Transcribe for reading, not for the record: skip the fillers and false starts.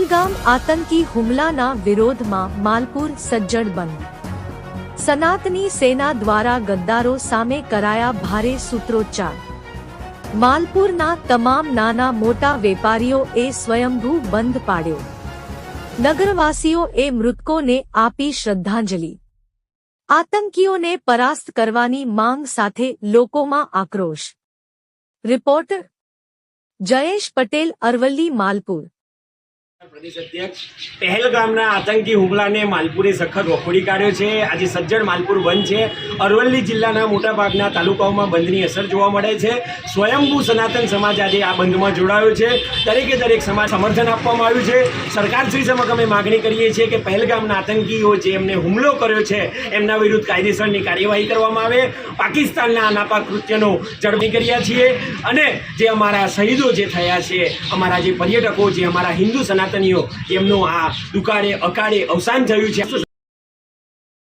પહેલગામ આતંકી હુમલાના વિરોધમાં માલપુર સજ્જડ બંધ. સનાતની સેના દ્વારા ગદ્દારો સામે કરાયા ભારે સૂત્રોચ્ચાર. માલપુરના તમામ નાના મોટા વેપારીઓએ સ્વયંભૂ બંધ પાડ્યો. નગરવાસીઓએ મૃતકોને આપી શ્રદ્ધાંજલિ. આતંકીઓને પરાસ્ત કરવાની માંગ સાથે લોકોમાં આક્રોશ. રિપોર્ટર જયેશ પટેલ, અરવલ્લી, માલપુર. પ્રદેશ અધ્યક્ષ પહેલગામના આતંકી હુમલાને માલપુરે સખત વખોડી કાઢ્યો છે. આજે સજ્જડ માલપુર બંધ છે. અરવલ્લી જિલ્લાના મોટાભાગના તાલુકાઓમાં બંધની અસર જોવા મળે છે. સ્વયંભૂ સનાતન સમાજ આજે આ બંધમાં જોડાયો છે. દરેકે દરેક સમાજ સમર્થન આપવામાં આવ્યું છે. સરકારશ્રી સમક્ષ અમે માગણી કરીએ છીએ કે પહેલગામના આતંકીઓ જે એમને હુમલો કર્યો છે એમના વિરુદ્ધ કાયદેસરની કાર્યવાહી કરવામાં આવે. પાકિસ્તાનના નાપાક કૃત્યનો ઝડપી કર્યા છીએ અને જે અમારા શહીદો જે થયા છે, અમારા જે પર્યટકો, જે અમારા હિન્દુ સનાતનીઓ, એમનું આ દુકાળે અકાળે અવસાન થયું છે.